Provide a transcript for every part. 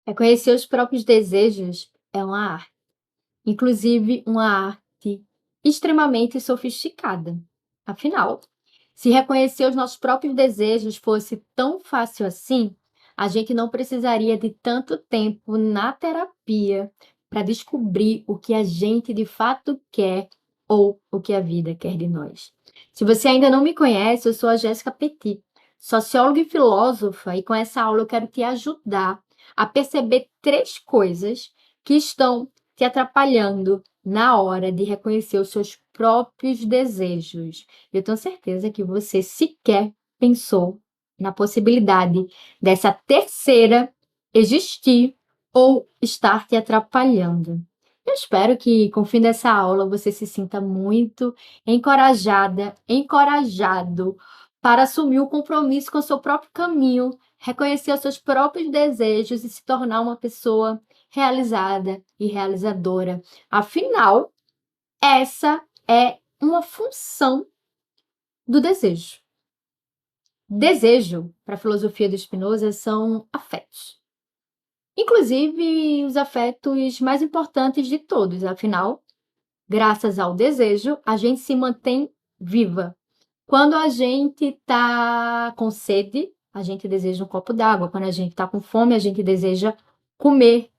Reconhecer os próprios desejos é uma arte, inclusive uma arte extremamente sofisticada. Afinal, se reconhecer os nossos próprios desejos fosse tão fácil assim, a gente não precisaria de tanto tempo na terapia para descobrir o que a gente de fato quer ou o que a vida quer de nós. Se você ainda não me conhece, eu sou a Jéssica Petit, socióloga e filósofa, e com essa aula eu quero te ajudar a perceber três coisas que estão te atrapalhando na hora de reconhecer os seus próprios desejos. Eu tenho certeza que você sequer pensou na possibilidade dessa terceira existir ou estar te atrapalhando. Eu espero que, com o fim dessa aula, você se sinta muito encorajada, encorajado para assumir o compromisso com o seu próprio caminho, reconhecer os seus próprios desejos e se tornar uma pessoa realizada e realizadora. Afinal, essa é uma função do desejo. Desejo, para a filosofia do Spinoza, são afetos. Inclusive os afetos mais importantes de todos. Afinal, graças ao desejo, a gente se mantém viva. Quando a gente está com sede, a gente deseja um copo d'água. Quando a gente está com fome, a gente deseja comer.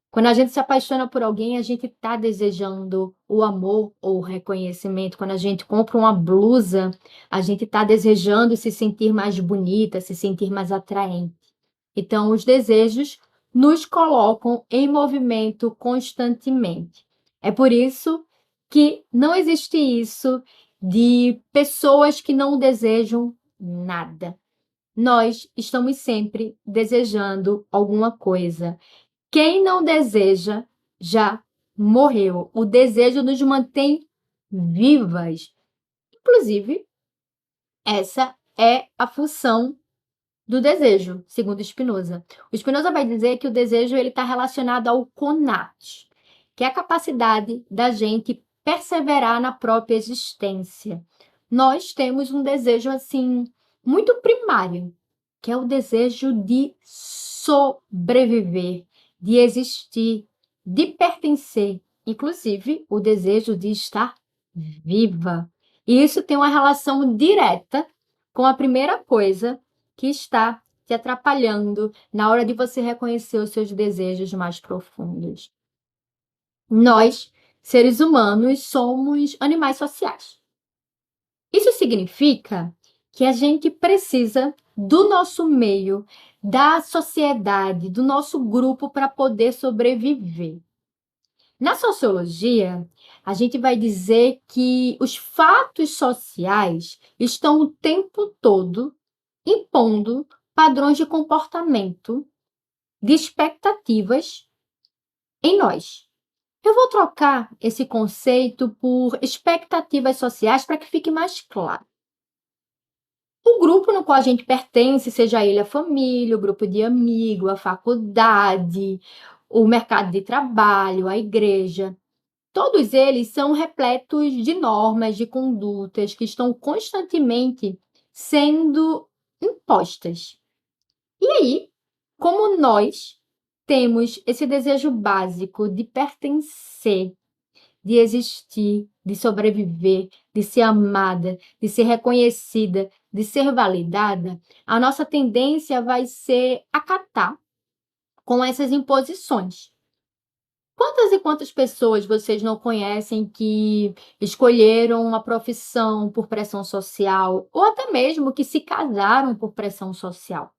Quando a gente se apaixona por alguém, a gente está desejando o amor ou o reconhecimento. Quando a gente compra uma blusa, a gente está desejando se sentir mais bonita, se sentir mais atraente. Então, os desejos nos colocam em movimento constantemente. É por isso que não existe isso de pessoas que não desejam nada. Nós estamos sempre desejando alguma coisa. Quem não deseja já morreu. O desejo nos mantém vivas. Inclusive, essa é a função do desejo, segundo Spinoza. O Spinoza vai dizer que o desejo ele está relacionado ao conato, que é a capacidade da gente perseverar na própria existência. Nós temos um desejo assim muito primário, que é o desejo de sobreviver, de existir, de pertencer, inclusive o desejo de estar viva. E isso tem uma relação direta com a primeira coisa que está te atrapalhando na hora de você reconhecer os seus desejos mais profundos. Nós, seres humanos, somos animais sociais. Isso significa que a gente precisa do nosso meio, da sociedade, do nosso grupo para poder sobreviver. Na sociologia, a gente vai dizer que os fatos sociais estão o tempo todo impondo padrões de comportamento, de expectativas em nós. Eu vou trocar esse conceito por expectativas sociais para que fique mais claro. O grupo no qual a gente pertence, seja ele a família, o grupo de amigo, a faculdade, o mercado de trabalho, a igreja, todos eles são repletos de normas, de condutas que estão constantemente sendo impostas. E aí, como nós temos esse desejo básico de pertencer, de existir, de sobreviver, de ser amada, de ser reconhecida, de ser validada, a nossa tendência vai ser acatar com essas imposições. Quantas e quantas pessoas vocês não conhecem que escolheram uma profissão por pressão social, ou até mesmo que se casaram por pressão social?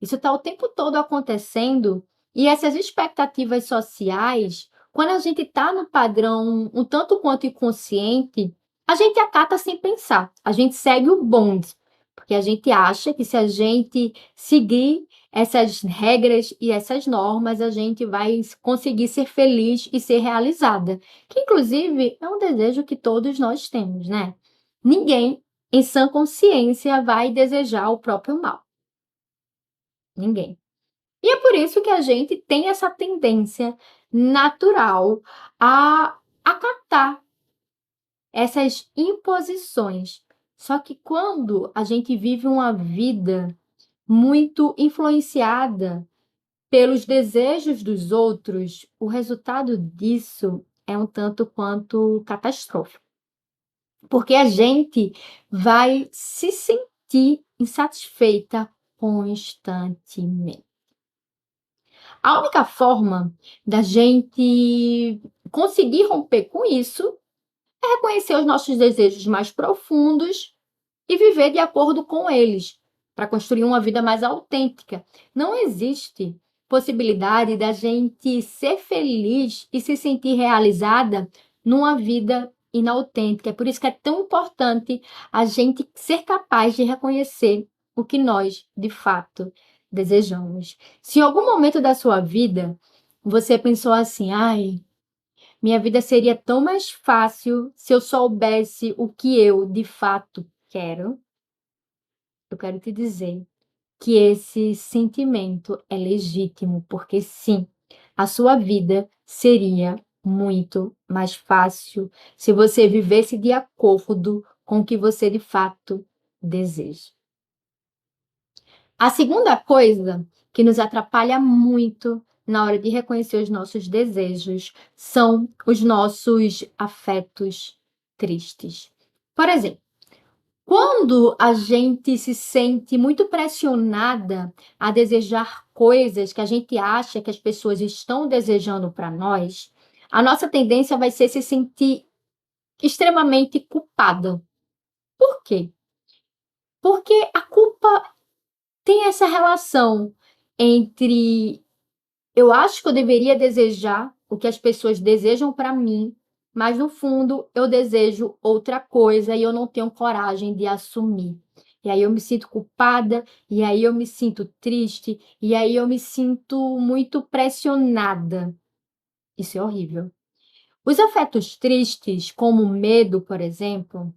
Isso está o tempo todo acontecendo, e essas expectativas sociais, quando a gente está no padrão um tanto quanto inconsciente, a gente acata sem pensar, a gente segue o bonde, porque a gente acha que se a gente seguir essas regras e essas normas, a gente vai conseguir ser feliz e ser realizada, que inclusive é um desejo que todos nós temos, né? Ninguém, em sã consciência, vai desejar o próprio mal. Ninguém. E é por isso que a gente tem essa tendência natural a acatar essas imposições. Só que quando a gente vive uma vida muito influenciada pelos desejos dos outros, o resultado disso é um tanto quanto catastrófico, porque a gente vai se sentir insatisfeita constantemente. A única forma da gente conseguir romper com isso é reconhecer os nossos desejos mais profundos e viver de acordo com eles, para construir uma vida mais autêntica. Não existe possibilidade da gente ser feliz e se sentir realizada numa vida inautêntica. É por isso que é tão importante a gente ser capaz de reconhecer o que nós, de fato, desejamos. Se em algum momento da sua vida você pensou assim, ai, minha vida seria tão mais fácil se eu soubesse o que eu de fato quero, eu quero te dizer que esse sentimento é legítimo, porque sim, a sua vida seria muito mais fácil se você vivesse de acordo com o que você de fato deseja. A segunda coisa que nos atrapalha muito na hora de reconhecer os nossos desejos são os nossos afetos tristes. Por exemplo, quando a gente se sente muito pressionada a desejar coisas que a gente acha que as pessoas estão desejando para nós, a nossa tendência vai ser se sentir extremamente culpada. Por quê? Porque a culpa tem essa relação entre eu acho que eu deveria desejar o que as pessoas desejam para mim, mas no fundo eu desejo outra coisa e eu não tenho coragem de assumir. E aí eu me sinto culpada, e aí eu me sinto triste, e aí eu me sinto muito pressionada. Isso é horrível. Os afetos tristes, como o medo, por exemplo,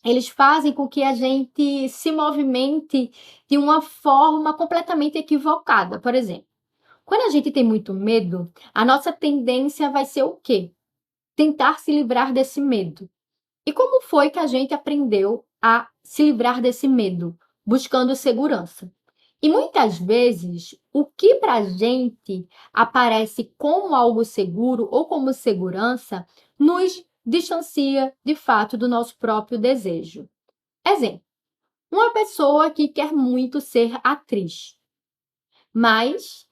eles fazem com que a gente se movimente de uma forma completamente equivocada. Por exemplo, quando a gente tem muito medo, a nossa tendência vai ser o quê? Tentar se livrar desse medo. E como foi que a gente aprendeu a se livrar desse medo? Buscando segurança. E muitas vezes, o que para a gente aparece como algo seguro ou como segurança, nos distancia de fato do nosso próprio desejo. Exemplo, uma pessoa que quer muito ser atriz, mas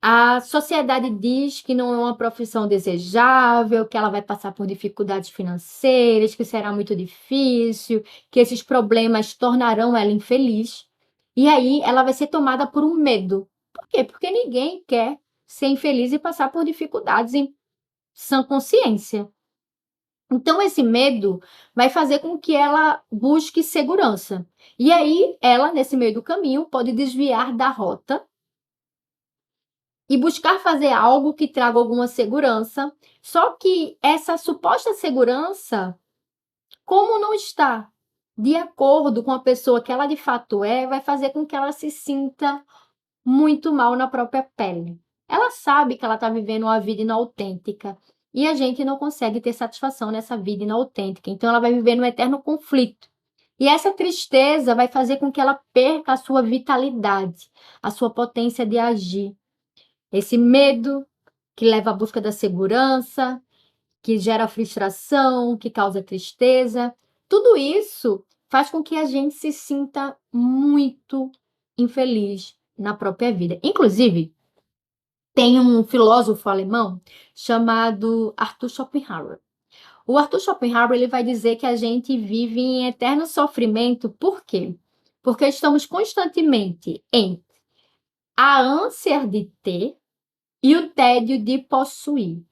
a sociedade diz que não é uma profissão desejável, que ela vai passar por dificuldades financeiras, que será muito difícil, que esses problemas tornarão ela infeliz. E aí ela vai ser tomada por um medo. Por quê? Porque ninguém quer ser infeliz e passar por dificuldades em sã consciência. Então, esse medo vai fazer com que ela busque segurança. E aí, ela, nesse meio do caminho, pode desviar da rota e buscar fazer algo que traga alguma segurança. Só que essa suposta segurança, como não está de acordo com a pessoa que ela de fato é, vai fazer com que ela se sinta muito mal na própria pele. Ela sabe que ela está vivendo uma vida inautêntica e a gente não consegue ter satisfação nessa vida inautêntica. Então, ela vai viver num eterno conflito. E essa tristeza vai fazer com que ela perca a sua vitalidade, a sua potência de agir. Esse medo que leva à busca da segurança, que gera frustração, que causa tristeza, tudo isso faz com que a gente se sinta muito infeliz na própria vida. Inclusive, tem um filósofo alemão chamado Arthur Schopenhauer. O Arthur Schopenhauer ele vai dizer que a gente vive em eterno sofrimento, por quê? Porque estamos constantemente em a ânsia de ter e o tédio de possuir.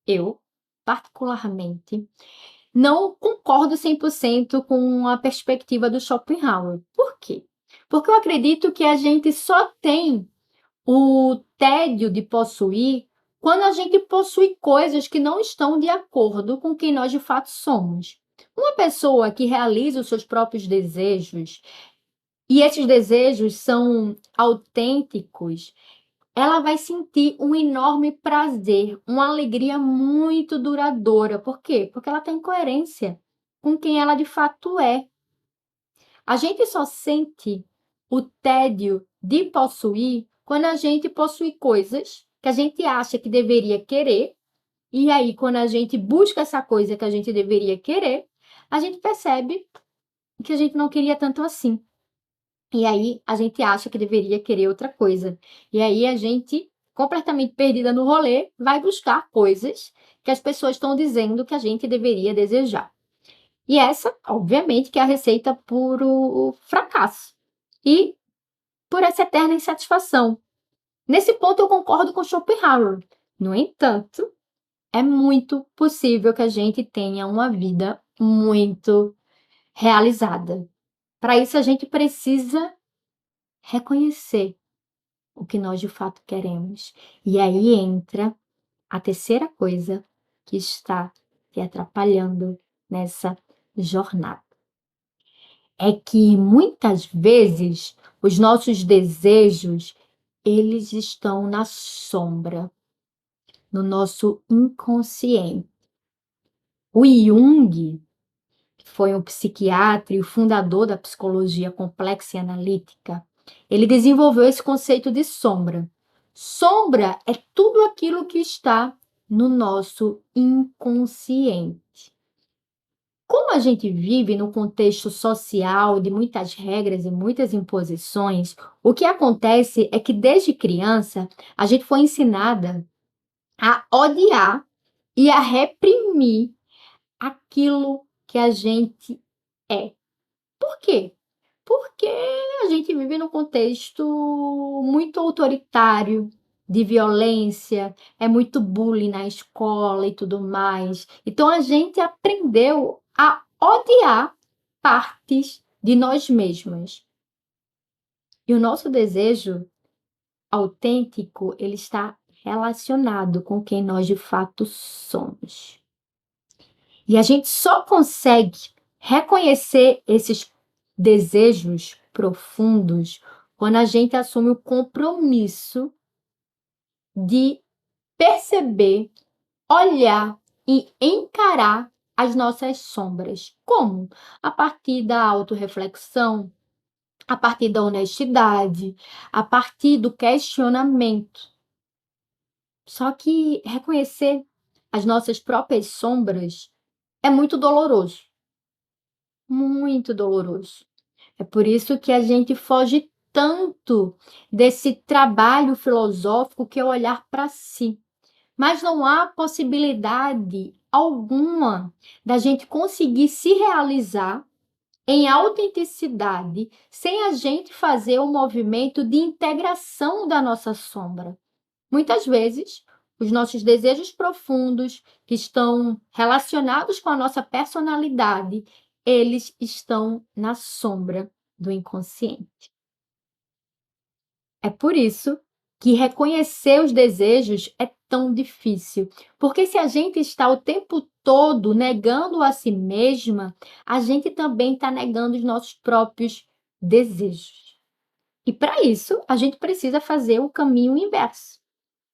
Eu, particularmente, não concordo 100% com a perspectiva do Schopenhauer. Por quê? Porque eu acredito que a gente só tem o tédio de possuir quando a gente possui coisas que não estão de acordo com quem nós de fato somos. Uma pessoa que realiza os seus próprios desejos, e esses desejos são autênticos, ela vai sentir um enorme prazer, uma alegria muito duradoura. Por quê? Porque ela tem coerência com quem ela de fato é. A gente só sente o tédio de possuir quando a gente possui coisas que a gente acha que deveria querer, e aí, quando a gente busca essa coisa que a gente deveria querer, a gente percebe que a gente não queria tanto assim. E aí, a gente acha que deveria querer outra coisa. E aí, a gente, completamente perdida no rolê, vai buscar coisas que as pessoas estão dizendo que a gente deveria desejar. E essa, obviamente, que é a receita puro fracasso. E por essa eterna insatisfação. Nesse ponto, eu concordo com Schopenhauer. No entanto, é muito possível que a gente tenha uma vida muito realizada. Para isso, a gente precisa reconhecer o que nós de fato queremos. E aí entra a terceira coisa que está te atrapalhando nessa jornada. É que muitas vezes os nossos desejos, eles estão na sombra, no nosso inconsciente. O Jung, que foi um psiquiatra e o fundador da psicologia complexa e analítica, ele desenvolveu esse conceito de sombra. Sombra é tudo aquilo que está no nosso inconsciente. Como a gente vive no contexto social de muitas regras e muitas imposições, o que acontece é que desde criança a gente foi ensinada a odiar e a reprimir aquilo que a gente é. Por quê? Porque a gente vive num contexto muito autoritário, de violência, é muito bullying na escola e tudo mais. Então a gente aprendeu a odiar partes de nós mesmas. E o nosso desejo autêntico, ele está relacionado com quem nós de fato somos. E a gente só consegue reconhecer esses desejos profundos quando a gente assume o compromisso de perceber, olhar e encarar as nossas sombras. Como? A partir da autorreflexão, a partir da honestidade, a partir do questionamento. Só que reconhecer as nossas próprias sombras é muito doloroso. Muito doloroso. É por isso que a gente foge tanto desse trabalho filosófico que é olhar para si. Mas não há possibilidade alguma da gente conseguir se realizar em autenticidade sem a gente fazer o movimento de integração da nossa sombra. Muitas vezes, os nossos desejos profundos, que estão relacionados com a nossa personalidade, eles estão na sombra do inconsciente. É por isso que reconhecer os desejos é tão difícil, porque se a gente está o tempo todo negando a si mesma, a gente também está negando os nossos próprios desejos. E para isso, a gente precisa fazer o caminho inverso,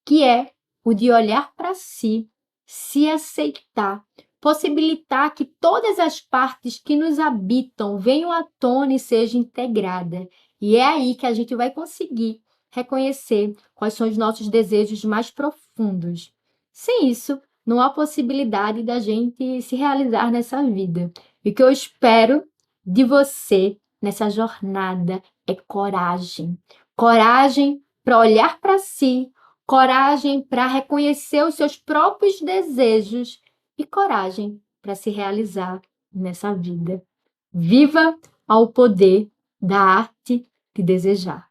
que é o de olhar para si, se aceitar, possibilitar que todas as partes que nos habitam venham à tona e sejam integradas. E é aí que a gente vai conseguir reconhecer quais são os nossos desejos mais profundos. Sem isso, não há possibilidade da gente se realizar nessa vida. E o que eu espero de você nessa jornada é coragem. Coragem para olhar para si, coragem para reconhecer os seus próprios desejos e coragem para se realizar nessa vida. Viva ao poder da arte de desejar.